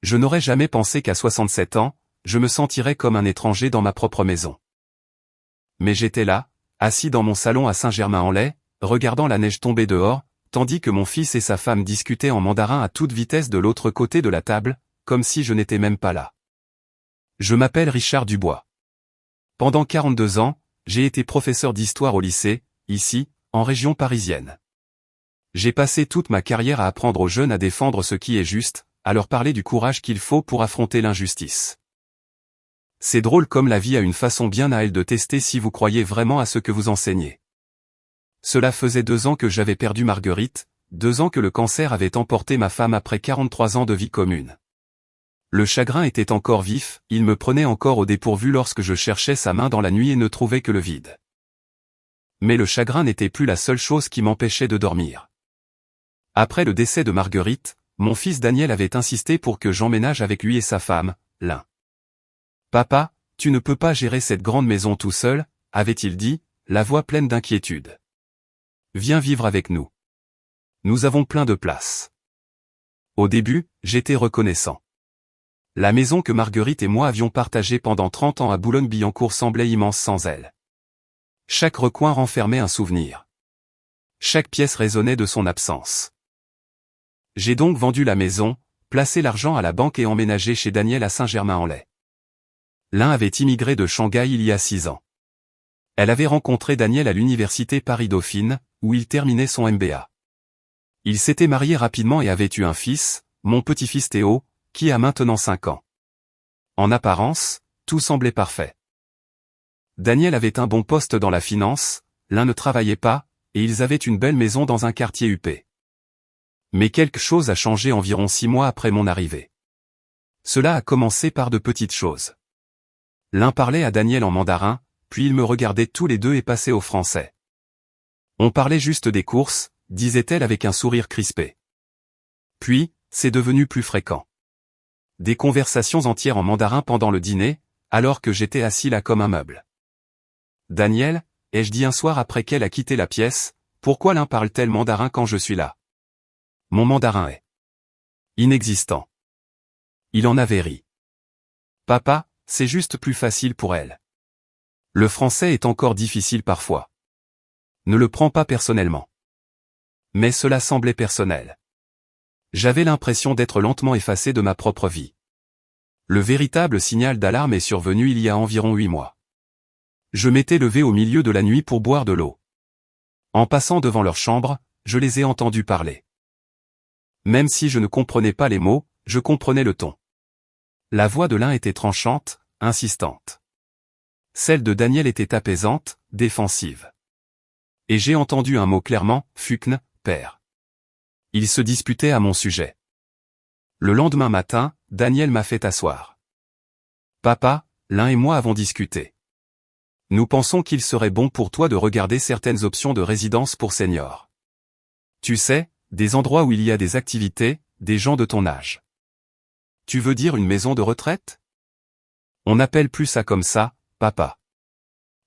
Je n'aurais jamais pensé qu'à 67 ans, je me sentirais comme un étranger dans ma propre maison. Mais j'étais là, assis dans mon salon à Saint-Germain-en-Laye, regardant la neige tomber dehors, tandis que mon fils et sa femme discutaient en mandarin à toute vitesse de l'autre côté de la table, comme si je n'étais même pas là. Je m'appelle Richard Dubois. Pendant 42 ans, j'ai été professeur d'histoire au lycée, ici, en région parisienne. J'ai passé toute ma carrière à apprendre aux jeunes à défendre ce qui est juste, à leur parler du courage qu'il faut pour affronter l'injustice. C'est drôle comme la vie a une façon bien à elle de tester si vous croyez vraiment à ce que vous enseignez. Cela faisait 2 ans que j'avais perdu Marguerite, 2 ans que le cancer avait emporté ma femme après 43 ans de vie commune. Le chagrin était encore vif, il me prenait encore au dépourvu lorsque je cherchais sa main dans la nuit et ne trouvais que le vide. Mais le chagrin n'était plus la seule chose qui m'empêchait de dormir. Après le décès de Marguerite, mon fils Daniel avait insisté pour que j'emménage avec lui et sa femme, Lynn. « Papa, tu ne peux pas gérer cette grande maison tout seul, » avait-il dit, la voix pleine d'inquiétude. « Viens vivre avec nous. Nous avons plein de place. » Au début, j'étais reconnaissant. La maison que Marguerite et moi avions partagée pendant 30 ans à Boulogne-Billancourt semblait immense sans elle. Chaque recoin renfermait un souvenir. Chaque pièce résonnait de son absence. J'ai donc vendu la maison, placé l'argent à la banque et emménagé chez Daniel à Saint-Germain-en-Laye. Lynn avait immigré de Shanghai il y a 6 ans. Elle avait rencontré Daniel à l'université Paris-Dauphine, où il terminait son MBA. Ils s'étaient mariés rapidement et avaient eu un fils, mon petit-fils Théo, qui a maintenant 5 ans. En apparence, tout semblait parfait. Daniel avait un bon poste dans la finance, Lynn ne travaillait pas, et ils avaient une belle maison dans un quartier huppé. Mais quelque chose a changé environ 6 mois après mon arrivée. Cela a commencé par de petites choses. Lynn parlait à Daniel en mandarin, puis ils me regardaient tous les deux et passaient au français. On parlait juste des courses, disait-elle avec un sourire crispé. Puis, c'est devenu plus fréquent. Des conversations entières en mandarin pendant le dîner, alors que j'étais assis là comme un meuble. Daniel, ai-je dit un soir après qu'elle a quitté la pièce, pourquoi Lynn parle-t-elle mandarin quand je suis là? Mon mandarin est inexistant. Il en avait ri. Papa, c'est juste plus facile pour elle. Le français est encore difficile parfois. Ne le prends pas personnellement. Mais cela semblait personnel. J'avais l'impression d'être lentement effacé de ma propre vie. Le véritable signal d'alarme est survenu il y a environ 8 mois. Je m'étais levé au milieu de la nuit pour boire de l'eau. En passant devant leur chambre, je les ai entendus parler. Même si je ne comprenais pas les mots, je comprenais le ton. La voix de l'un était tranchante, insistante. Celle de Daniel était apaisante, défensive. Et j'ai entendu un mot clairement, Fuckn, père. Ils se disputaient à mon sujet. Le lendemain matin, Daniel m'a fait asseoir. Papa, Lynn et moi avons discuté. Nous pensons qu'il serait bon pour toi de regarder certaines options de résidence pour seniors. Tu sais, des endroits où il y a des activités, des gens de ton âge. Tu veux dire une maison de retraite? On n'appelle plus ça comme ça, papa.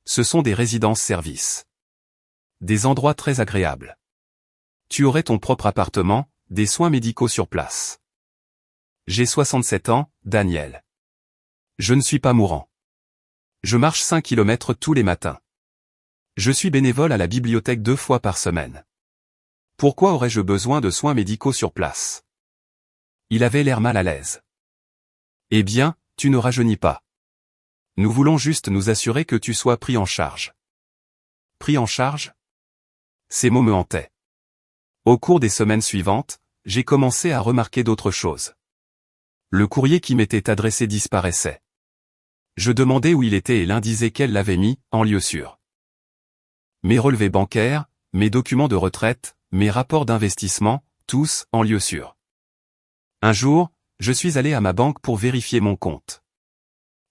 Ce sont des résidences-services. Des endroits très agréables. Tu aurais ton propre appartement, des soins médicaux sur place. J'ai 67 ans, Daniel. Je ne suis pas mourant. Je marche 5 kilomètres tous les matins. Je suis bénévole à la bibliothèque 2 fois par semaine. Pourquoi aurais-je besoin de soins médicaux sur place? Il avait l'air mal à l'aise. Eh bien, tu ne rajeunis pas. Nous voulons juste nous assurer que tu sois pris en charge. Pris en charge? Ces mots me hantaient. Au cours des semaines suivantes, j'ai commencé à remarquer d'autres choses. Le courrier qui m'était adressé disparaissait. Je demandais où il était et Lynn disait qu'elle l'avait mis, en lieu sûr. Mes relevés bancaires, mes documents de retraite, mes rapports d'investissement, tous, en lieu sûr. Un jour, je suis allé à ma banque pour vérifier mon compte.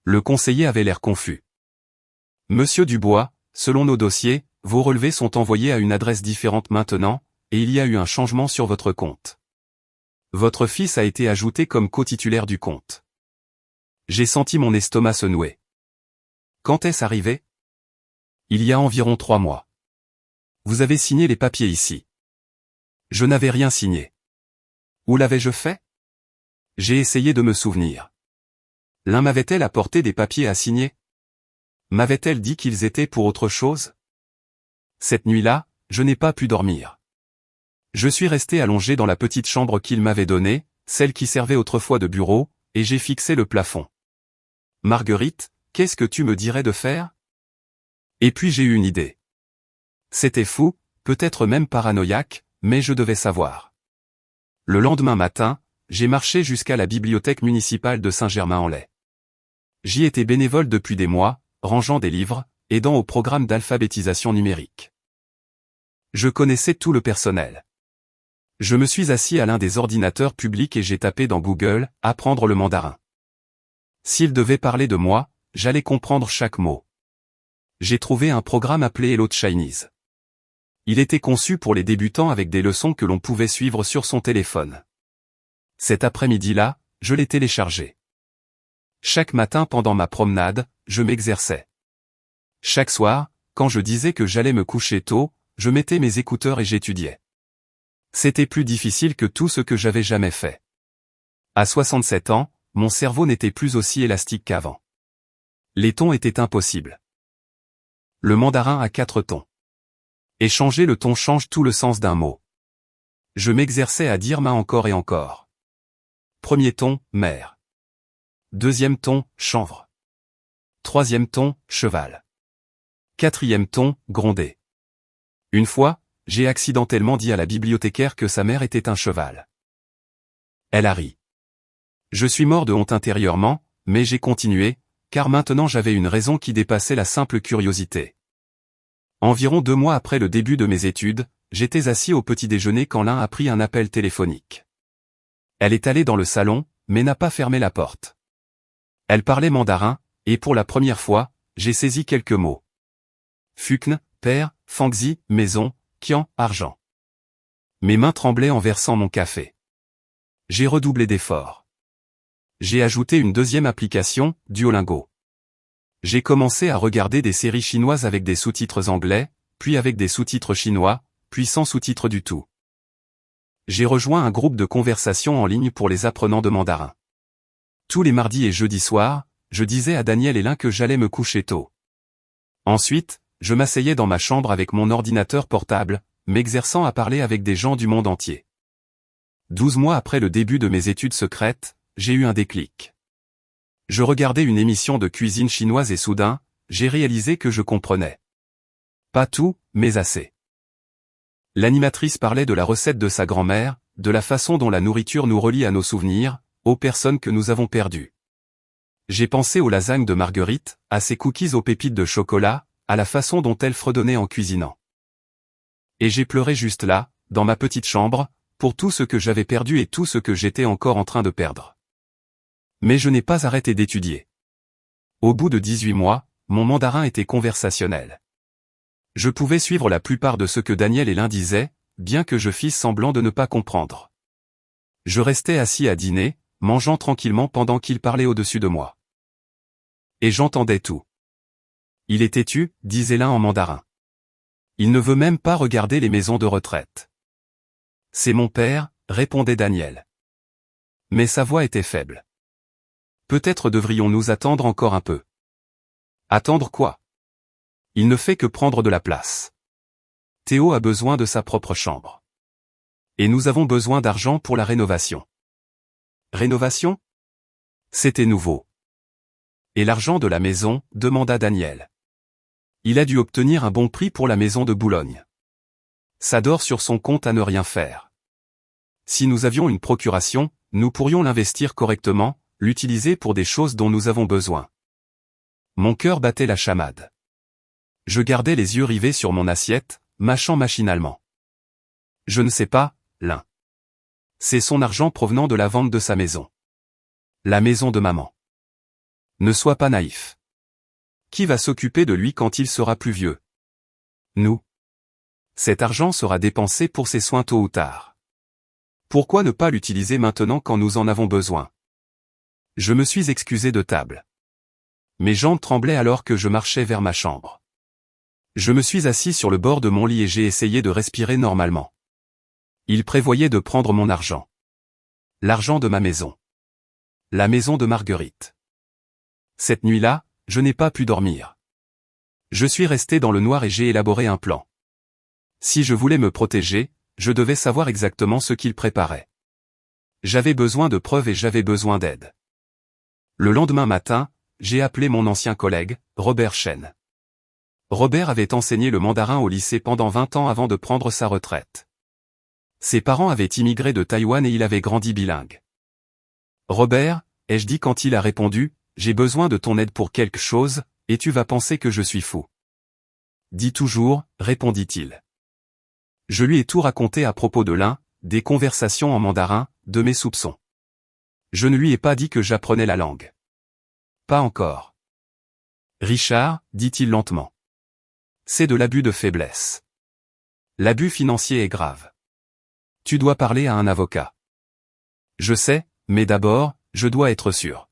Le conseiller avait l'air confus. Monsieur Dubois, selon nos dossiers, vos relevés sont envoyés à une adresse différente maintenant, et il y a eu un changement sur votre compte. Votre fils a été ajouté comme co-titulaire du compte. J'ai senti mon estomac se nouer. Quand est-ce arrivé? Il y a environ 3 mois. Vous avez signé les papiers ici. Je n'avais rien signé. Où l'avais-je fait? J'ai essayé de me souvenir. L'un m'avait-elle apporté des papiers à signer? M'avait-elle dit qu'ils étaient pour autre chose? Cette nuit-là, je n'ai pas pu dormir. Je suis resté allongé dans la petite chambre qu'il m'avait donnée, celle qui servait autrefois de bureau, et j'ai fixé le plafond. Marguerite, qu'est-ce que tu me dirais de faire? Et puis j'ai eu une idée. C'était fou, peut-être même paranoïaque, mais je devais savoir. Le lendemain matin, j'ai marché jusqu'à la bibliothèque municipale de Saint-Germain-en-Laye. J'y étais bénévole depuis des mois, rangeant des livres, aidant au programme d'alphabétisation numérique. Je connaissais tout le personnel. Je me suis assis à l'un des ordinateurs publics et j'ai tapé dans Google « Apprendre le mandarin ». S'il devait parler de moi, j'allais comprendre chaque mot. J'ai trouvé un programme appelé Hello Chinese. Il était conçu pour les débutants avec des leçons que l'on pouvait suivre sur son téléphone. Cet après-midi-là, je l'ai téléchargé. Chaque matin pendant ma promenade, je m'exerçais. Chaque soir, quand je disais que j'allais me coucher tôt, je mettais mes écouteurs et j'étudiais. C'était plus difficile que tout ce que j'avais jamais fait. À 67 ans, mon cerveau n'était plus aussi élastique qu'avant. Les tons étaient impossibles. Le mandarin a 4 tons. Et changer le ton change tout le sens d'un mot. Je m'exerçais à dire ma encore et encore. Premier ton, mère. Deuxième ton, chanvre. Troisième ton, cheval. Quatrième ton, gronder. Une fois, j'ai accidentellement dit à la bibliothécaire que sa mère était un cheval. Elle a ri. Je suis mort de honte intérieurement, mais j'ai continué, car maintenant j'avais une raison qui dépassait la simple curiosité. Environ 2 mois après le début de mes études, j'étais assis au petit déjeuner quand l'un a pris un appel téléphonique. Elle est allée dans le salon, mais n'a pas fermé la porte. Elle parlait mandarin, et pour la première fois, j'ai saisi quelques mots. Fukn, père, Fangzi, maison, Qian, argent. Mes mains tremblaient en versant mon café. J'ai redoublé d'efforts. J'ai ajouté une deuxième application, Duolingo. J'ai commencé à regarder des séries chinoises avec des sous-titres anglais, puis avec des sous-titres chinois, puis sans sous-titres du tout. J'ai rejoint un groupe de conversation en ligne pour les apprenants de mandarin. Tous les mardis et jeudis soirs, je disais à Daniel et Lin que j'allais me coucher tôt. Ensuite, je m'asseyais dans ma chambre avec mon ordinateur portable, m'exerçant à parler avec des gens du monde entier. 12 mois après le début de mes études secrètes, j'ai eu un déclic. Je regardais une émission de cuisine chinoise et soudain, j'ai réalisé que je comprenais. Pas tout, mais assez. L'animatrice parlait de la recette de sa grand-mère, de la façon dont la nourriture nous relie à nos souvenirs, aux personnes que nous avons perdues. J'ai pensé aux lasagnes de Marguerite, à ses cookies aux pépites de chocolat, à la façon dont elle fredonnait en cuisinant. Et j'ai pleuré juste là, dans ma petite chambre, pour tout ce que j'avais perdu et tout ce que j'étais encore en train de perdre. Mais je n'ai pas arrêté d'étudier. Au bout de 18 mois, mon mandarin était conversationnel. Je pouvais suivre la plupart de ce que Daniel et Lin disaient, bien que je fisse semblant de ne pas comprendre. Je restais assis à dîner, mangeant tranquillement pendant qu'ils parlaient au-dessus de moi. Et j'entendais tout. Il est têtu, disait l'un en mandarin. Il ne veut même pas regarder les maisons de retraite. C'est mon père, répondait Daniel. Mais sa voix était faible. Peut-être devrions-nous attendre encore un peu. Attendre quoi? Il ne fait que prendre de la place. Théo a besoin de sa propre chambre. Et nous avons besoin d'argent pour la rénovation. Rénovation? C'était nouveau. Et l'argent de la maison, demanda Daniel. Il a dû obtenir un bon prix pour la maison de Boulogne. Ça dort sur son compte à ne rien faire. Si nous avions une procuration, nous pourrions l'investir correctement, l'utiliser pour des choses dont nous avons besoin. Mon cœur battait la chamade. Je gardais les yeux rivés sur mon assiette, mâchant machinalement. Je ne sais pas, Lin. C'est son argent provenant de la vente de sa maison. La maison de maman. Ne sois pas naïf. Qui va s'occuper de lui quand il sera plus vieux? Nous. Cet argent sera dépensé pour ses soins tôt ou tard. Pourquoi ne pas l'utiliser maintenant quand nous en avons besoin? Je me suis excusé de table. Mes jambes tremblaient alors que je marchais vers ma chambre. Je me suis assis sur le bord de mon lit et j'ai essayé de respirer normalement. Il prévoyait de prendre mon argent. L'argent de ma maison. La maison de Marguerite. Cette nuit-là, je n'ai pas pu dormir. Je suis resté dans le noir et j'ai élaboré un plan. Si je voulais me protéger, je devais savoir exactement ce qu'il préparait. J'avais besoin de preuves et j'avais besoin d'aide. Le lendemain matin, j'ai appelé mon ancien collègue, Robert Chen. Robert avait enseigné le mandarin au lycée pendant 20 ans avant de prendre sa retraite. Ses parents avaient immigré de Taïwan et il avait grandi bilingue. Robert, ai-je dit quand il a répondu, j'ai besoin de ton aide pour quelque chose, et tu vas penser que je suis fou. Dis toujours, répondit-il. Je lui ai tout raconté à propos de l'un, des conversations en mandarin, de mes soupçons. Je ne lui ai pas dit que j'apprenais la langue. Pas encore. Richard, dit-il lentement. C'est de l'abus de faiblesse. L'abus financier est grave. Tu dois parler à un avocat. Je sais, mais d'abord, je dois être sûr.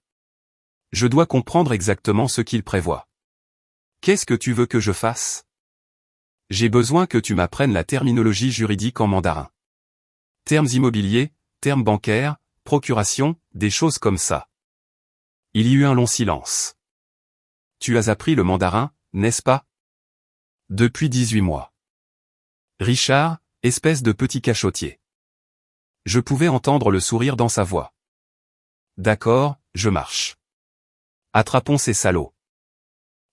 Je dois comprendre exactement ce qu'il prévoit. Qu'est-ce que tu veux que je fasse? J'ai besoin que tu m'apprennes la terminologie juridique en mandarin. Termes immobiliers, termes bancaires, procuration, des choses comme ça. Il y eut un long silence. Tu as appris le mandarin, n'est-ce pas? Depuis 18 mois. Richard, espèce de petit cachotier. Je pouvais entendre le sourire dans sa voix. D'accord, je marche. Attrapons ces salauds.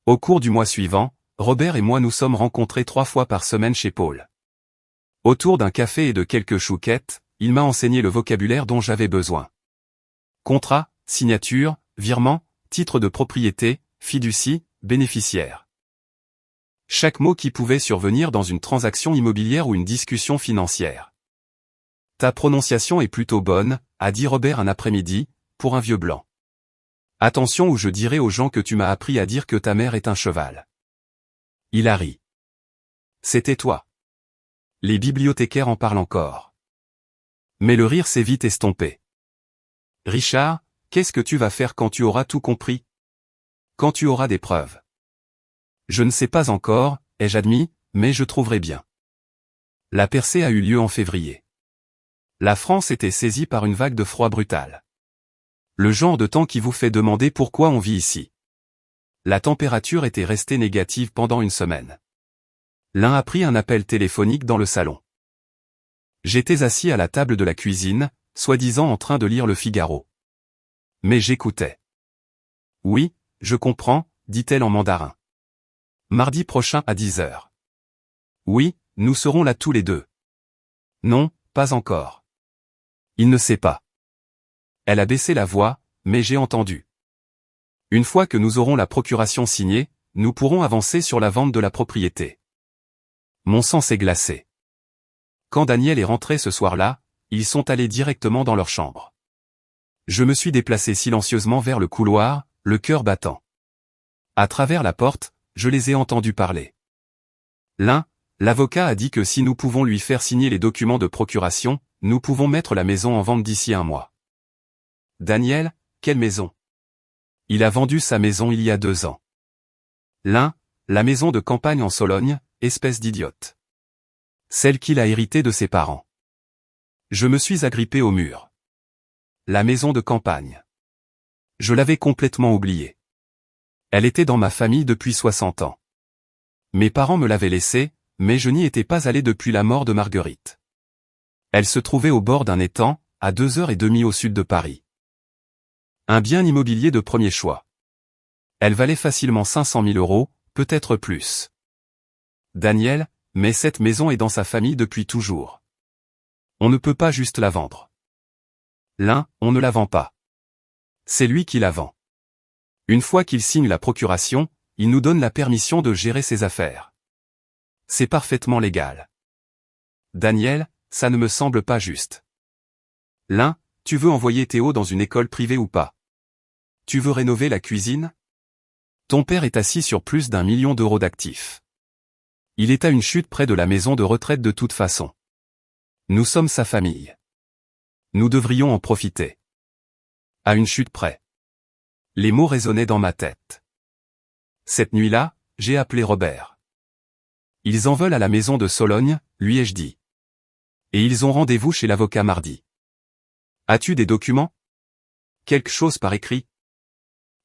Au cours du mois suivant, Robert et moi nous sommes rencontrés 3 fois par semaine chez Paul. Autour d'un café et de quelques chouquettes, il m'a enseigné le vocabulaire dont j'avais besoin. Contrat, signature, virement, titre de propriété, fiducie, bénéficiaire. Chaque mot qui pouvait survenir dans une transaction immobilière ou une discussion financière. Ta prononciation est plutôt bonne, a dit Robert un après-midi, pour un vieux blanc. Attention ou je dirai aux gens que tu m'as appris à dire que ta mère est un cheval. Il a ri. C'était toi. Les bibliothécaires en parlent encore. Mais le rire s'est vite estompé. Richard, qu'est-ce que tu vas faire quand tu auras tout compris? Quand tu auras des preuves? Je ne sais pas encore, ai-je admis, mais je trouverai bien. La percée a eu lieu en février. La France était saisie par une vague de froid brutal. Le genre de temps qui vous fait demander pourquoi on vit ici. La température était restée négative pendant une semaine. L'un a pris un appel téléphonique dans le salon. J'étais assis à la table de la cuisine, soi-disant en train de lire le Figaro. Mais j'écoutais. Oui, je comprends, dit-elle en mandarin. Mardi prochain à 10 heures. Oui, nous serons là tous les deux. Non, pas encore. Il ne sait pas. Elle a baissé la voix, mais j'ai entendu. Une fois que nous aurons la procuration signée, nous pourrons avancer sur la vente de la propriété. Mon sang s'est glacé. Quand Daniel est rentré ce soir-là, ils sont allés directement dans leur chambre. Je me suis déplacé silencieusement vers le couloir, le cœur battant. À travers la porte, je les ai entendus parler. L'un, l'avocat a dit que si nous pouvons lui faire signer les documents de procuration, nous pouvons mettre la maison en vente d'ici 1 mois. Daniel, quelle maison? Il a vendu sa maison il y a 2 ans. L'un, la maison de campagne en Sologne, espèce d'idiote. Celle qu'il a héritée de ses parents. Je me suis agrippé au mur. La maison de campagne. Je l'avais complètement oubliée. Elle était dans ma famille depuis 60 ans. Mes parents me l'avaient laissée, mais je n'y étais pas allé depuis la mort de Marguerite. Elle se trouvait au bord d'un étang, à 2h30 au sud de Paris. Un bien immobilier de premier choix. Elle valait facilement 500 000 €, peut-être plus. Daniel, mais cette maison est dans sa famille depuis toujours. On ne peut pas juste la vendre. L'un, on ne la vend pas. C'est lui qui la vend. Une fois qu'il signe la procuration, il nous donne la permission de gérer ses affaires. C'est parfaitement légal. Daniel, ça ne me semble pas juste. L'un, tu veux envoyer Théo dans une école privée ou pas? Tu veux rénover la cuisine? Ton père est assis sur plus d'1 million d'euros d'actifs. Il est à une chute près de la maison de retraite de toute façon. Nous sommes sa famille. Nous devrions en profiter. À une chute près. Les mots résonnaient dans ma tête. Cette nuit-là, j'ai appelé Robert. Ils en veulent à la maison de Sologne, lui ai-je dit. Et ils ont rendez-vous chez l'avocat mardi. As-tu des documents? quelque chose par écrit?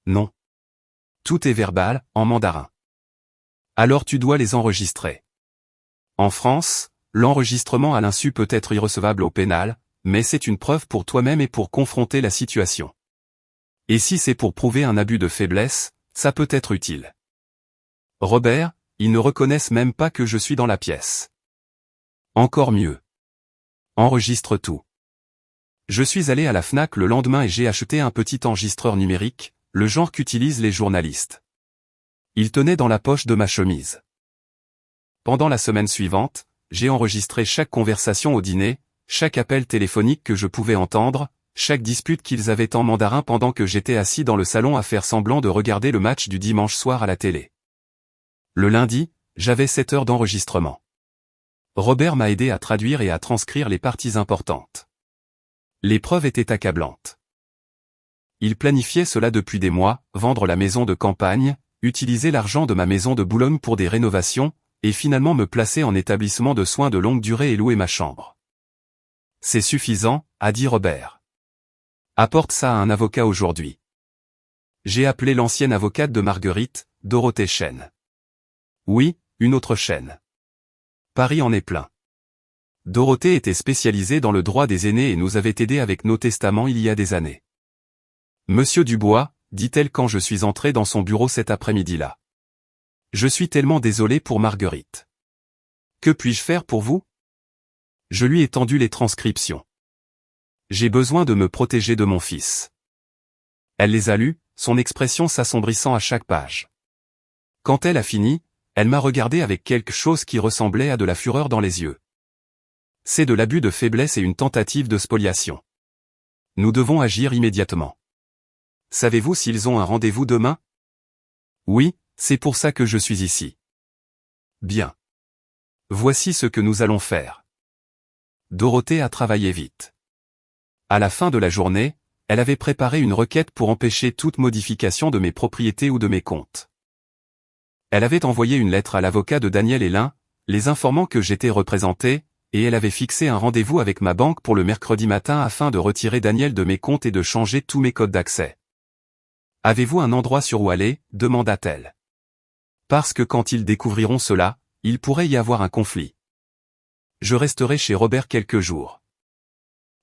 Non. Tout est verbal, en mandarin. Alors tu dois les enregistrer. En France, l'enregistrement à l'insu peut être irrecevable au pénal, mais c'est une preuve pour toi-même et pour confronter la situation. Et si c'est pour prouver un abus de faiblesse, ça peut être utile. Robert, ils ne reconnaissent même pas que je suis dans la pièce. Encore mieux. Enregistre tout. Je suis allé à la Fnac le lendemain et j'ai acheté un petit enregistreur numérique, le genre qu'utilisent les journalistes. Il tenait dans la poche de ma chemise. Pendant la semaine suivante, j'ai enregistré chaque conversation au dîner, chaque appel téléphonique que je pouvais entendre, chaque dispute qu'ils avaient en mandarin pendant que j'étais assis dans le salon à faire semblant de regarder le match du dimanche soir à la télé. Le lundi, j'avais 7 heures d'enregistrement. Robert m'a aidé à traduire et à transcrire les parties importantes. L'épreuve était accablante. Il planifiait cela depuis des mois, vendre la maison de campagne, utiliser l'argent de ma maison de Boulogne pour des rénovations, et finalement me placer en établissement de soins de longue durée et louer ma chambre. C'est suffisant, a dit Robert. Apporte ça à un avocat aujourd'hui. J'ai appelé l'ancienne avocate de Marguerite, Dorothée Chêne. Oui, une autre Chêne. Paris en est plein. Dorothée était spécialisée dans le droit des aînés et nous avait aidés avec nos testaments il y a des années. Monsieur Dubois, dit-elle quand je suis entré dans son bureau cet après-midi-là. Je suis tellement désolé pour Marguerite. Que puis-je faire pour vous? Je lui ai tendu les transcriptions. J'ai besoin de me protéger de mon fils. Elle les a lues, son expression s'assombrissant à chaque page. Quand elle a fini, elle m'a regardé avec quelque chose qui ressemblait à de la fureur dans les yeux. C'est de l'abus de faiblesse et une tentative de spoliation. Nous devons agir immédiatement. Savez-vous s'ils ont un rendez-vous demain? Oui, c'est pour ça que je suis ici. Bien. Voici ce que nous allons faire. Dorothée a travaillé vite. À la fin de la journée, elle avait préparé une requête pour empêcher toute modification de mes propriétés ou de mes comptes. Elle avait envoyé une lettre à l'avocat de Daniel Hélin, les informant que j'étais représenté, et elle avait fixé un rendez-vous avec ma banque pour le mercredi matin afin de retirer Daniel de mes comptes et de changer tous mes codes d'accès. Avez-vous un endroit sur où aller? Demanda-t-elle. Parce que quand ils découvriront cela, il pourrait y avoir un conflit. Je resterai chez Robert quelques jours.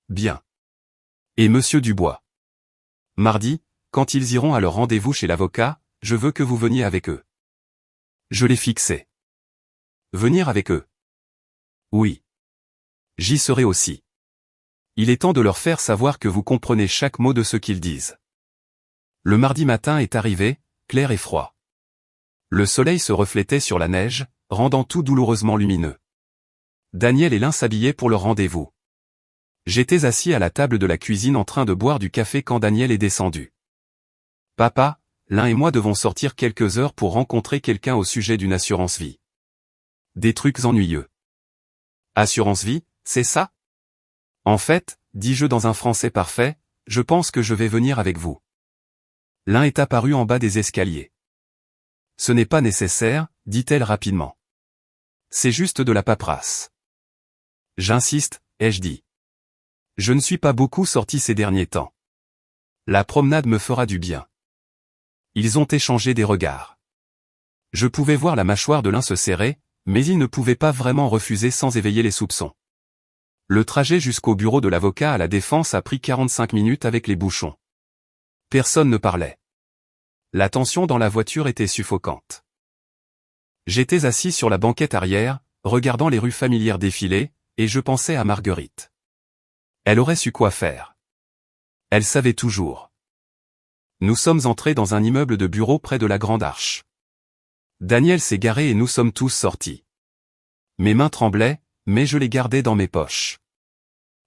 Bien. Et Monsieur Dubois? Mardi, quand ils iront à leur rendez-vous chez l'avocat, je veux que vous veniez avec eux. Je l'ai fixé. Venir avec eux? Oui. J'y serai aussi. Il est temps de leur faire savoir que vous comprenez chaque mot de ce qu'ils disent. Le mardi matin est arrivé, clair et froid. Le soleil se reflétait sur la neige, rendant tout douloureusement lumineux. Daniel Hélin s'habillait pour le rendez-vous. J'étais assis à la table de la cuisine en train de boire du café quand Daniel est descendu. Papa, l'un et moi devons sortir quelques heures pour rencontrer quelqu'un au sujet d'une assurance vie. Des trucs ennuyeux. Assurance vie, c'est ça? En fait, dis-je dans un français parfait, je pense que je vais venir avec vous. L'un est apparu en bas des escaliers. Ce n'est pas nécessaire, dit-elle rapidement. C'est juste de la paperasse. J'insiste, ai-je dit. Je ne suis pas beaucoup sorti ces derniers temps. La promenade me fera du bien. Ils ont échangé des regards. Je pouvais voir la mâchoire de l'un se serrer, mais il ne pouvait pas vraiment refuser sans éveiller les soupçons. Le trajet jusqu'au bureau de l'avocat à la Défense a pris 45 minutes avec les bouchons. Personne ne parlait. La tension dans la voiture était suffocante. J'étais assis sur la banquette arrière, regardant les rues familières défiler, et je pensais à Marguerite. Elle aurait su quoi faire. Elle savait toujours. Nous sommes entrés dans un immeuble de bureaux près de la Grande Arche. Daniel s'est garé et nous sommes tous sortis. Mes mains tremblaient, mais je les gardais dans mes poches.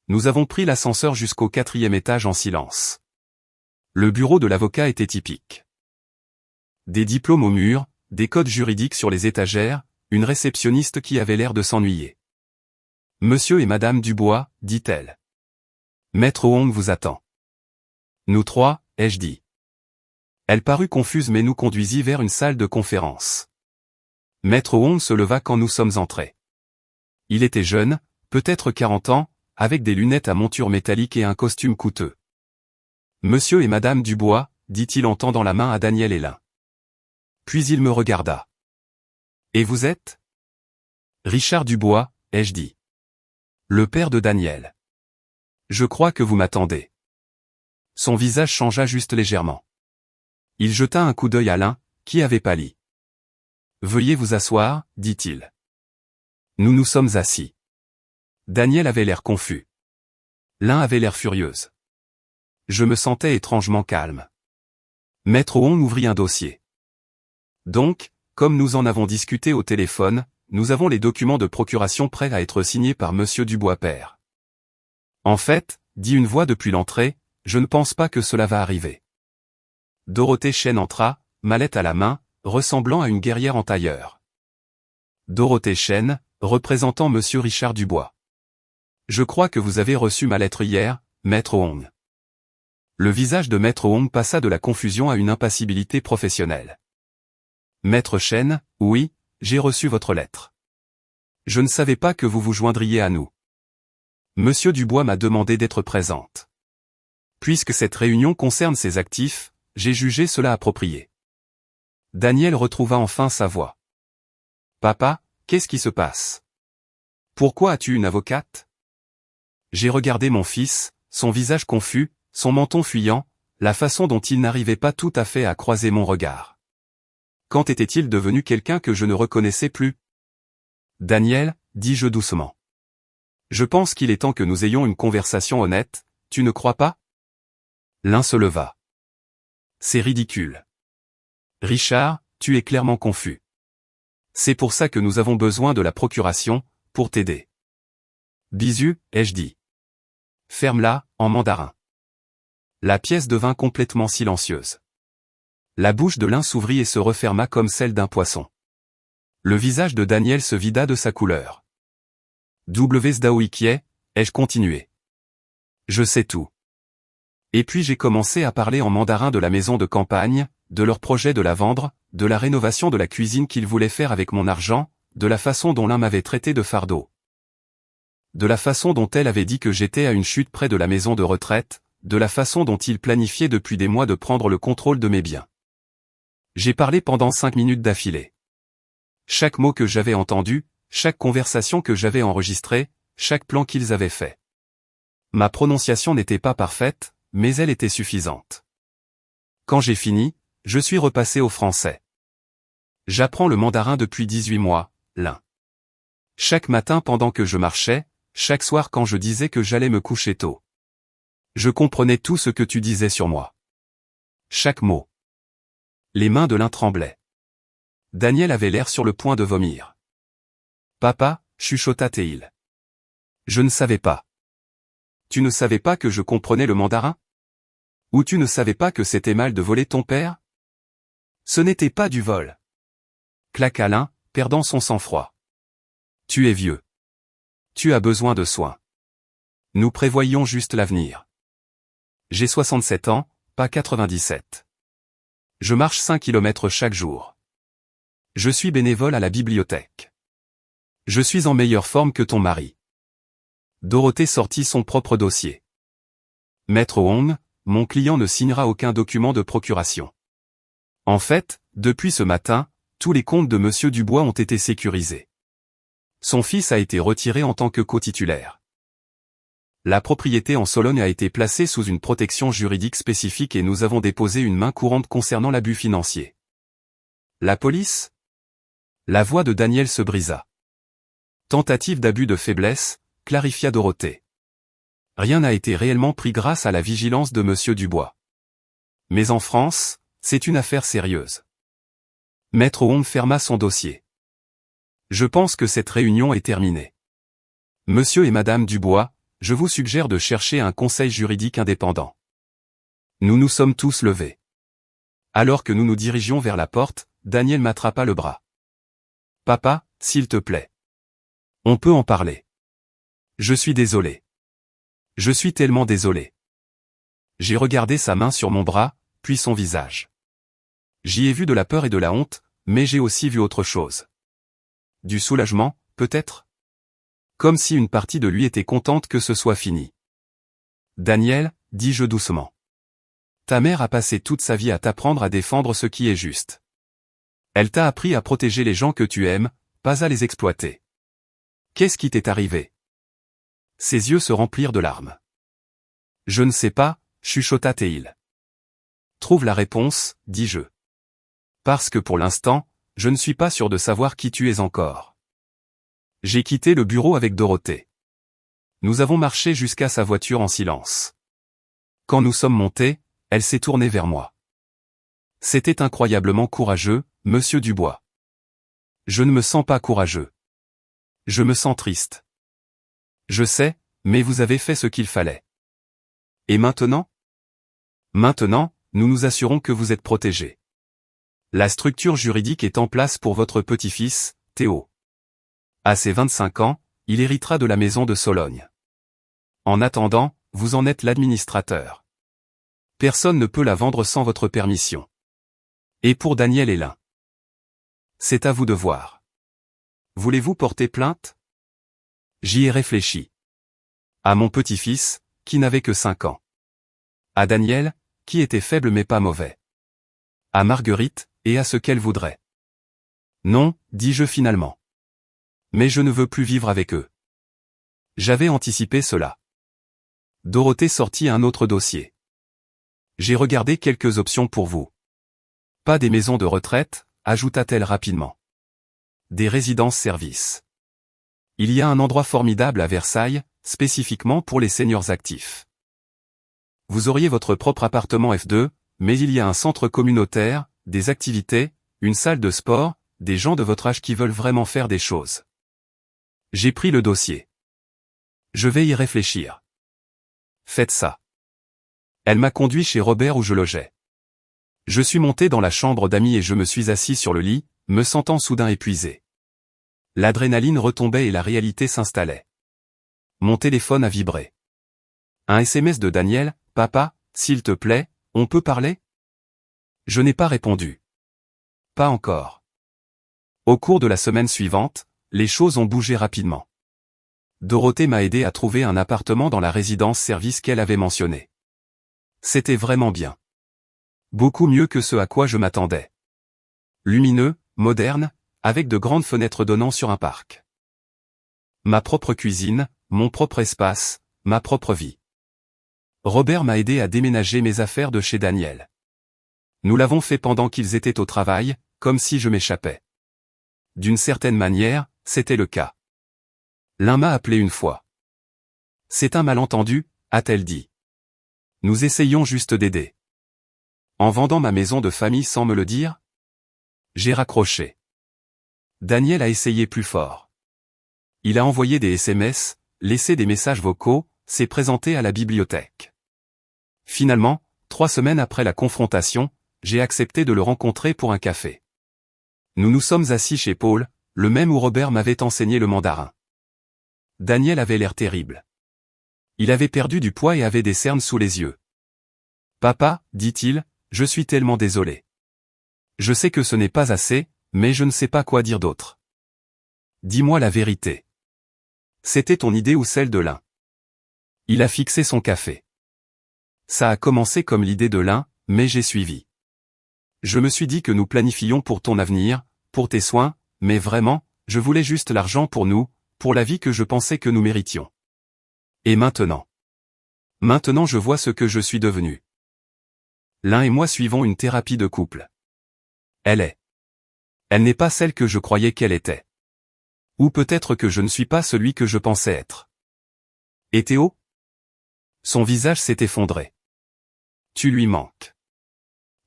Nous avons pris l'ascenseur jusqu'au 4e étage en silence. Le bureau de l'avocat était typique. Des diplômes au mur, des codes juridiques sur les étagères, une réceptionniste qui avait l'air de s'ennuyer. « Monsieur et Madame Dubois, dit-elle. Maître Wong vous attend. » « Nous trois, ai-je dit. Elle parut confuse mais nous conduisit vers une salle de conférence. Maître Wong se leva quand nous sommes entrés. Il était jeune, peut-être 40 ans, avec des lunettes à monture métallique et un costume coûteux. Monsieur et Madame Dubois, dit-il en tendant la main à Daniel Hélin. Puis il me regarda. Et vous êtes ? Richard Dubois, ai-je dit. Le père de Daniel. Je crois que vous m'attendez. Son visage changea juste légèrement. Il jeta un coup d'œil à l'un, qui avait pâli. Veuillez vous asseoir, dit-il. Nous nous sommes assis. Daniel avait l'air confus. L'un avait l'air furieuse. Je me sentais étrangement calme. Maître Wong ouvrit un dossier. Donc, comme nous en avons discuté au téléphone, nous avons les documents de procuration prêts à être signés par Monsieur Dubois père. En fait, dit une voix depuis l'entrée, je ne pense pas que cela va arriver. Dorothée Chen entra, mallette à la main, ressemblant à une guerrière en tailleur. Dorothée Chen, représentant Monsieur Richard Dubois. Je crois que vous avez reçu ma lettre hier, Maître Wong. Le visage de Maître Wong passa de la confusion à une impassibilité professionnelle. Maître Chen, oui, j'ai reçu votre lettre. Je ne savais pas que vous vous joindriez à nous. Monsieur Dubois m'a demandé d'être présente. Puisque cette réunion concerne ses actifs, j'ai jugé cela approprié. Daniel retrouva enfin sa voix. Papa, qu'est-ce qui se passe? Pourquoi as-tu une avocate? J'ai regardé mon fils, son visage confus, son menton fuyant, la façon dont il n'arrivait pas tout à fait à croiser mon regard. Quand était-il devenu quelqu'un que je ne reconnaissais plus? Daniel, dis-je doucement. Je pense qu'il est temps que nous ayons une conversation honnête, tu ne crois pas? L'un se leva. C'est ridicule. Richard, tu es clairement confus. C'est pour ça que nous avons besoin de la procuration, pour t'aider. Bisu, ai-je dit. Ferme-la, en mandarin. La pièce devint complètement silencieuse. La bouche de l'un s'ouvrit et se referma comme celle d'un poisson. Le visage de Daniel se vida de sa couleur. Wsdaoikie, ai-je continué. Je sais tout. Et puis j'ai commencé à parler en mandarin de la maison de campagne, de leur projet de la vendre, de la rénovation de la cuisine qu'ils voulaient faire avec mon argent, de la façon dont l'un m'avait traité de fardeau. De la façon dont elle avait dit que j'étais à une chute près de la maison de retraite, de la façon dont il planifiait depuis des mois de prendre le contrôle de mes biens. J'ai parlé pendant 5 minutes d'affilée. Chaque mot que j'avais entendu, chaque conversation que j'avais enregistrée, chaque plan qu'ils avaient fait. Ma prononciation n'était pas parfaite, mais elle était suffisante. Quand j'ai fini, je suis repassé au français. J'apprends le mandarin depuis 18 mois, l'un. Chaque matin pendant que je marchais, chaque soir quand je disais que j'allais me coucher tôt. Je comprenais tout ce que tu disais sur moi. Chaque mot. Les mains de l'un tremblaient. Daniel avait l'air sur le point de vomir. Papa, chuchota Théil. Je ne savais pas. Tu ne savais pas que je comprenais le mandarin? Ou tu ne savais pas que c'était mal de voler ton père? Ce n'était pas du vol. Claqua l'un, perdant son sang-froid. Tu es vieux. Tu as besoin de soins. Nous prévoyons juste l'avenir. J'ai 67 ans, pas 97. Je marche 5 kilomètres chaque jour. Je suis bénévole à la bibliothèque. Je suis en meilleure forme que ton mari. Dorothée sortit son propre dossier. Maître Wong, mon client ne signera aucun document de procuration. En fait, depuis ce matin, tous les comptes de Monsieur Dubois ont été sécurisés. Son fils a été retiré en tant que co-titulaire. La propriété en Sologne a été placée sous une protection juridique spécifique et nous avons déposé une main courante concernant l'abus financier. La police? La voix de Daniel se brisa. Tentative d'abus de faiblesse, clarifia Dorothée. Rien n'a été réellement pris grâce à la vigilance de Monsieur Dubois. Mais en France, c'est une affaire sérieuse. Maître Wong ferma son dossier. Je pense que cette réunion est terminée. Monsieur et Madame Dubois, je vous suggère de chercher un conseil juridique indépendant. Nous nous sommes tous levés. Alors que nous nous dirigions vers la porte, Daniel m'attrapa le bras. Papa, s'il te plaît. On peut en parler. Je suis désolé. Je suis tellement désolé. J'ai regardé sa main sur mon bras, puis son visage. J'y ai vu de la peur et de la honte, mais j'ai aussi vu autre chose. Du soulagement, peut-être? Comme si une partie de lui était contente que ce soit fini. Daniel, dis-je doucement. Ta mère a passé toute sa vie à t'apprendre à défendre ce qui est juste. Elle t'a appris à protéger les gens que tu aimes, pas à les exploiter. Qu'est-ce qui t'est arrivé? Ses yeux se remplirent de larmes. Je ne sais pas, chuchota Théil. Trouve la réponse, dis-je. Parce que pour l'instant, je ne suis pas sûr de savoir qui tu es encore. J'ai quitté le bureau avec Dorothée. Nous avons marché jusqu'à sa voiture en silence. Quand nous sommes montés, elle s'est tournée vers moi. C'était incroyablement courageux, monsieur Dubois. Je ne me sens pas courageux. Je me sens triste. Je sais, mais vous avez fait ce qu'il fallait. Et maintenant? Maintenant, nous nous assurons que vous êtes protégé. La structure juridique est en place pour votre petit-fils, Théo. À ses 25 ans, il héritera de la maison de Sologne. En attendant, vous en êtes l'administrateur. Personne ne peut la vendre sans votre permission. Et pour Daniel Hélin. C'est à vous de voir. Voulez-vous porter plainte? J'y ai réfléchi. À mon petit-fils, qui n'avait que 5 ans. À Daniel, qui était faible mais pas mauvais. À Marguerite, et à ce qu'elle voudrait. Non, dis-je finalement. Mais je ne veux plus vivre avec eux. J'avais anticipé cela. Dorothée sortit un autre dossier. J'ai regardé quelques options pour vous. Pas des maisons de retraite, ajouta-t-elle rapidement. Des résidences-services. Il y a un endroit formidable à Versailles, spécifiquement pour les seniors actifs. Vous auriez votre propre appartement F2, mais il y a un centre communautaire, des activités, une salle de sport, des gens de votre âge qui veulent vraiment faire des choses. J'ai pris le dossier. Je vais y réfléchir. Faites ça. Elle m'a conduit chez Robert où je logeais. Je suis monté dans la chambre d'amis et je me suis assis sur le lit, me sentant soudain épuisé. L'adrénaline retombait et la réalité s'installait. Mon téléphone a vibré. Un SMS de Daniel, « Papa, s'il te plaît, on peut parler ?» Je n'ai pas répondu. Pas encore. Au cours de la semaine suivante, les choses ont bougé rapidement. Dorothée m'a aidé à trouver un appartement dans la résidence-service qu'elle avait mentionné. C'était vraiment bien. Beaucoup mieux que ce à quoi je m'attendais. Lumineux, moderne, avec de grandes fenêtres donnant sur un parc. Ma propre cuisine, mon propre espace, ma propre vie. Robert m'a aidé à déménager mes affaires de chez Daniel. Nous l'avons fait pendant qu'ils étaient au travail, comme si je m'échappais. D'une certaine manière, c'était le cas. L'un m'a appelé une fois. C'est un malentendu, a-t-elle dit. Nous essayons juste d'aider. En vendant ma maison de famille sans me le dire? J'ai raccroché. Daniel a essayé plus fort. Il a envoyé des SMS, laissé des messages vocaux, s'est présenté à la bibliothèque. Finalement, 3 semaines après la confrontation, j'ai accepté de le rencontrer pour un café. Nous nous sommes assis chez Paul, le même où Robert m'avait enseigné le mandarin. Daniel avait l'air terrible. Il avait perdu du poids et avait des cernes sous les yeux. « Papa, dit-il, je suis tellement désolé. Je sais que ce n'est pas assez, mais je ne sais pas quoi dire d'autre. Dis-moi la vérité. C'était ton idée ou celle de l'un? » Il a fixé son café. Ça a commencé comme l'idée de l'un, mais j'ai suivi. Je me suis dit que nous planifions pour ton avenir, pour tes soins, mais vraiment, je voulais juste l'argent pour nous, pour la vie que je pensais que nous méritions. Et maintenant? Maintenant je vois ce que je suis devenu. L'un et moi suivons une thérapie de couple. Elle n'est pas celle que je croyais qu'elle était. Ou peut-être que je ne suis pas celui que je pensais être. Et Théo? Son visage s'est effondré. Tu lui manques.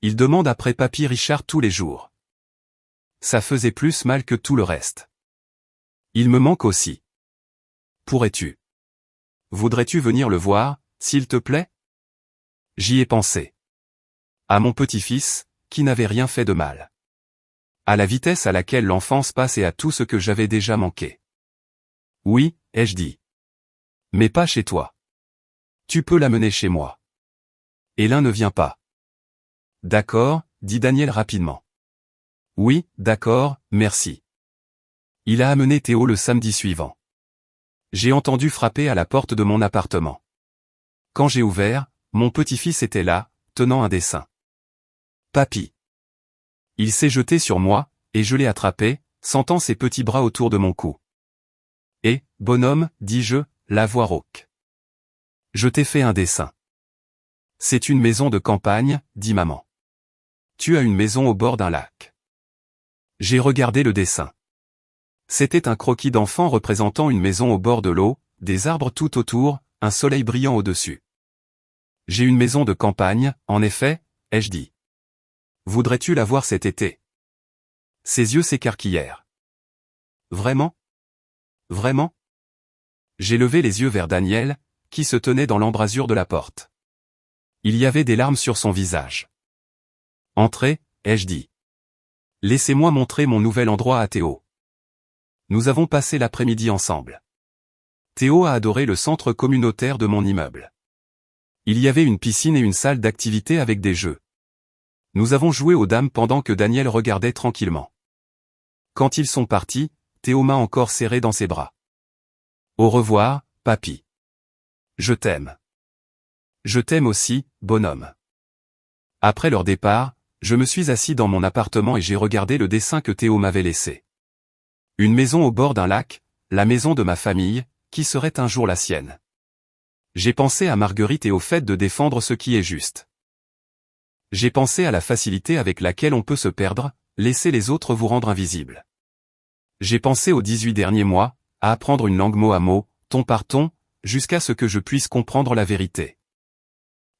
Il demande après Papy Richard tous les jours. Ça faisait plus mal que tout le reste. Il me manque aussi. Pourrais-tu? Voudrais-tu venir le voir, s'il te plaît? J'y ai pensé. À mon petit-fils, qui n'avait rien fait de mal. À la vitesse à laquelle l'enfance passe et à tout ce que j'avais déjà manqué. Oui, ai-je dit. Mais pas chez toi. Tu peux l'amener chez moi. Et l'un ne vient pas. D'accord, dit Daniel rapidement. Oui, d'accord, merci. Il a amené Théo le samedi suivant. J'ai entendu frapper à la porte de mon appartement. Quand j'ai ouvert, mon petit-fils était là, tenant un dessin. Papy. Il s'est jeté sur moi, et je l'ai attrapé, sentant ses petits bras autour de mon cou. Et, bonhomme, dis-je, la voix rauque. Je t'ai fait un dessin. C'est une maison de campagne, dit maman. Tu as une maison au bord d'un lac. J'ai regardé le dessin. C'était un croquis d'enfant représentant une maison au bord de l'eau, des arbres tout autour, un soleil brillant au-dessus. J'ai une maison de campagne, en effet, ai-je dit. Voudrais-tu la voir cet été? Ses yeux s'écarquillèrent. Vraiment? Vraiment? J'ai levé les yeux vers Daniel, qui se tenait dans l'embrasure de la porte. Il y avait des larmes sur son visage. Entrez, ai-je dit. Laissez-moi montrer mon nouvel endroit à Théo. Nous avons passé l'après-midi ensemble. Théo a adoré le centre communautaire de mon immeuble. Il y avait une piscine et une salle d'activité avec des jeux. Nous avons joué aux dames pendant que Daniel regardait tranquillement. Quand ils sont partis, Théo m'a encore serré dans ses bras. Au revoir, papy. Je t'aime. Je t'aime aussi, bonhomme. Après leur départ, je me suis assis dans mon appartement et j'ai regardé le dessin que Théo m'avait laissé. Une maison au bord d'un lac, la maison de ma famille, qui serait un jour la sienne. J'ai pensé à Marguerite et au fait de défendre ce qui est juste. J'ai pensé à la facilité avec laquelle on peut se perdre, laisser les autres vous rendre invisible. J'ai pensé aux 18 derniers mois, à apprendre une langue mot à mot, ton par ton, jusqu'à ce que je puisse comprendre la vérité.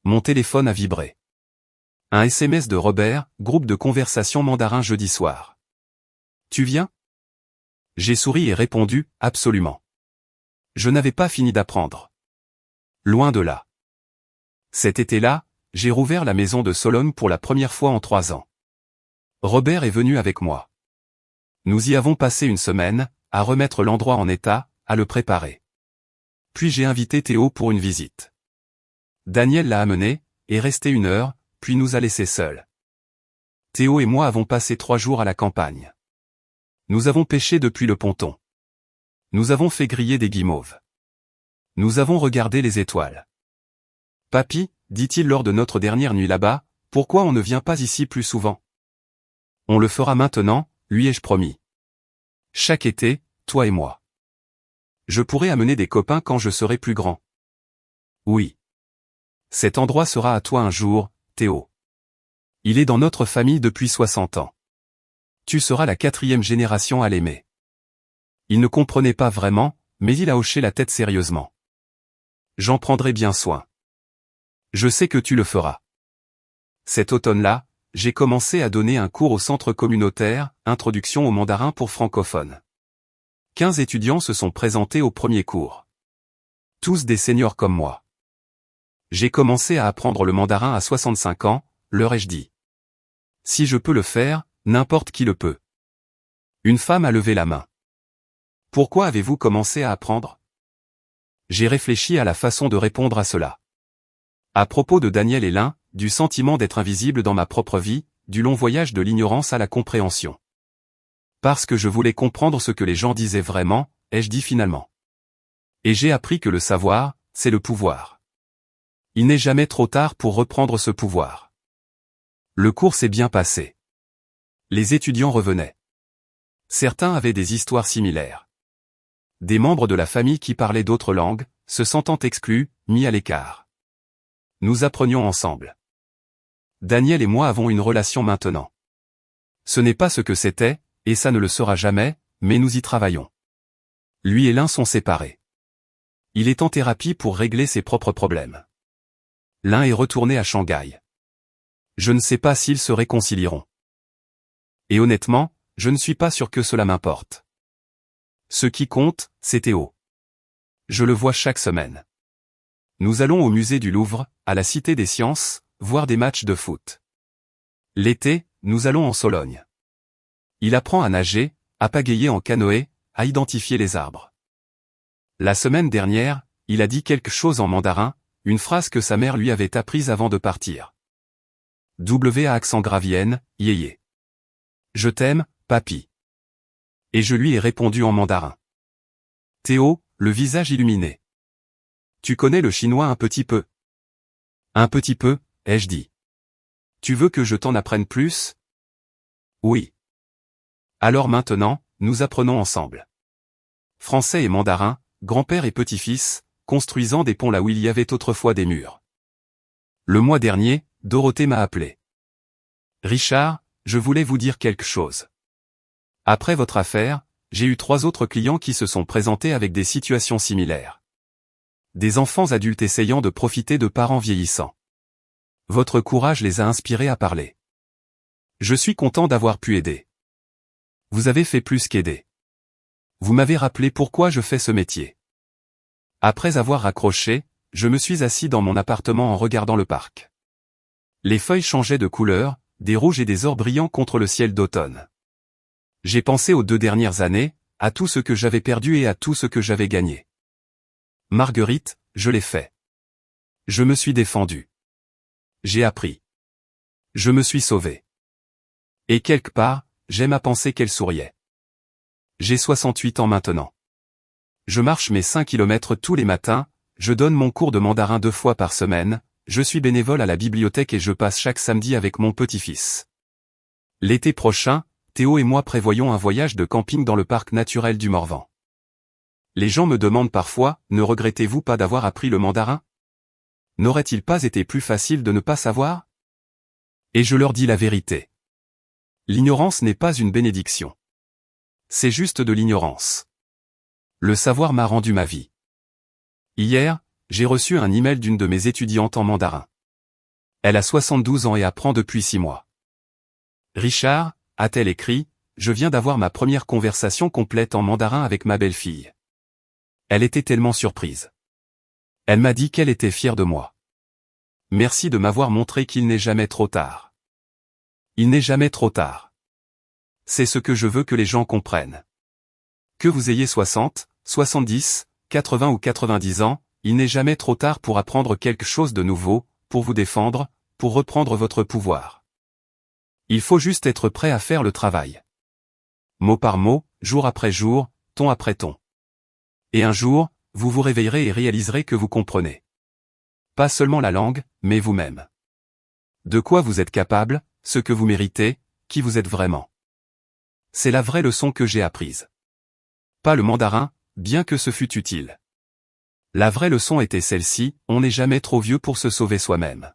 Mon téléphone a vibré. Un SMS de Robert, groupe de conversation mandarin jeudi soir. Tu viens? J'ai souri et répondu, absolument. Je n'avais pas fini d'apprendre. Loin de là. Cet été-là, j'ai rouvert la maison de Sologne pour la première fois en 3 ans. Robert est venu avec moi. Nous y avons passé une semaine, à remettre l'endroit en état, à le préparer. Puis j'ai invité Théo pour une visite. Daniel l'a amené, est resté 1 heure, puis nous a laissés seuls. Théo et moi avons passé 3 jours à la campagne. Nous avons pêché depuis le ponton. Nous avons fait griller des guimauves. Nous avons regardé les étoiles. Papy, dit-il lors de notre dernière nuit là-bas, pourquoi on ne vient pas ici plus souvent? On le fera maintenant, lui ai-je promis. Chaque été, toi et moi. Je pourrai amener des copains quand je serai plus grand. Oui. Cet endroit sera à toi un jour, Théo. Il est dans notre famille depuis 60 ans. Tu seras la 4e génération à l'aimer. Il ne comprenait pas vraiment, mais il a hoché la tête sérieusement. J'en prendrai bien soin. Je sais que tu le feras. Cet automne-là, j'ai commencé à donner un cours au centre communautaire, Introduction au mandarin pour francophones. 15 étudiants se sont présentés au premier cours. Tous des seniors comme moi. J'ai commencé à apprendre le mandarin à 65 ans, leur ai-je dit. Si je peux le faire, n'importe qui le peut. Une femme a levé la main. Pourquoi avez-vous commencé à apprendre? J'ai réfléchi à la façon de répondre à cela. À propos de Daniel et Lin, du sentiment d'être invisible dans ma propre vie, du long voyage de l'ignorance à la compréhension. Parce que je voulais comprendre ce que les gens disaient vraiment, ai-je dit finalement. Et j'ai appris que le savoir, c'est le pouvoir. Il n'est jamais trop tard pour reprendre ce pouvoir. Le cours s'est bien passé. Les étudiants revenaient. Certains avaient des histoires similaires. Des membres de la famille qui parlaient d'autres langues, se sentant exclus, mis à l'écart. Nous apprenions ensemble. Daniel et moi avons une relation maintenant. Ce n'est pas ce que c'était, et ça ne le sera jamais, mais nous y travaillons. Lui et Lin sont séparés. Il est en thérapie pour régler ses propres problèmes. Lin est retourné à Shanghai. Je ne sais pas s'ils se réconcilieront. Et honnêtement, je ne suis pas sûr que cela m'importe. Ce qui compte, c'est Théo. Je le vois chaque semaine. Nous allons au musée du Louvre, à la Cité des Sciences, voir des matchs de foot. L'été, nous allons en Sologne. Il apprend à nager, à pagayer en canoë, à identifier les arbres. La semaine dernière, il a dit quelque chose en mandarin, une phrase que sa mère lui avait apprise avant de partir. W à accent grave N, yéyé. Je t'aime, papy. Et je lui ai répondu en mandarin. Théo, le visage illuminé. Tu connais le chinois un petit peu? Un petit peu, ai-je dit. Tu veux que je t'en apprenne plus? Oui. Alors maintenant, nous apprenons ensemble. Français et mandarin, grand-père et petit-fils, construisant des ponts là où il y avait autrefois des murs. Le mois dernier, Dorothée m'a appelé. Richard, je voulais vous dire quelque chose. Après votre affaire, j'ai eu 3 autres clients qui se sont présentés avec des situations similaires. Des enfants adultes essayant de profiter de parents vieillissants. Votre courage les a inspirés à parler. Je suis content d'avoir pu aider. Vous avez fait plus qu'aider. Vous m'avez rappelé pourquoi je fais ce métier. Après avoir raccroché, je me suis assis dans mon appartement en regardant le parc. Les feuilles changeaient de couleur, des rouges et des ors brillants contre le ciel d'automne. J'ai pensé aux 2 dernières années, à tout ce que j'avais perdu et à tout ce que j'avais gagné. Marguerite, je l'ai fait. Je me suis défendu. J'ai appris. Je me suis sauvé. Et quelque part, j'aime à penser qu'elle souriait. J'ai 68 ans maintenant. Je marche mes 5 kilomètres tous les matins, je donne mon cours de mandarin 2 fois par semaine, je suis bénévole à la bibliothèque et je passe chaque samedi avec mon petit-fils. L'été prochain, Théo et moi prévoyons un voyage de camping dans le parc naturel du Morvan. Les gens me demandent parfois, ne regrettez-vous pas d'avoir appris le mandarin? N'aurait-il pas été plus facile de ne pas savoir? Et je leur dis la vérité. L'ignorance n'est pas une bénédiction. C'est juste de l'ignorance. Le savoir m'a rendu ma vie. Hier, j'ai reçu un email d'une de mes étudiantes en mandarin. Elle a 72 ans et apprend depuis 6 mois. Richard, a-t-elle écrit, je viens d'avoir ma première conversation complète en mandarin avec ma belle-fille. Elle était tellement surprise. Elle m'a dit qu'elle était fière de moi. Merci de m'avoir montré qu'il n'est jamais trop tard. Il n'est jamais trop tard. C'est ce que je veux que les gens comprennent. Que vous ayez 60, 70, 80 ou 90 ans, il n'est jamais trop tard pour apprendre quelque chose de nouveau, pour vous défendre, pour reprendre votre pouvoir. Il faut juste être prêt à faire le travail. Mot par mot, jour après jour, ton après ton. Et un jour, vous vous réveillerez et réaliserez que vous comprenez. Pas seulement la langue, mais vous-même. De quoi vous êtes capable, ce que vous méritez, qui vous êtes vraiment. C'est la vraie leçon que j'ai apprise. Pas le mandarin, bien que ce fût utile. La vraie leçon était celle-ci, on n'est jamais trop vieux pour se sauver soi-même.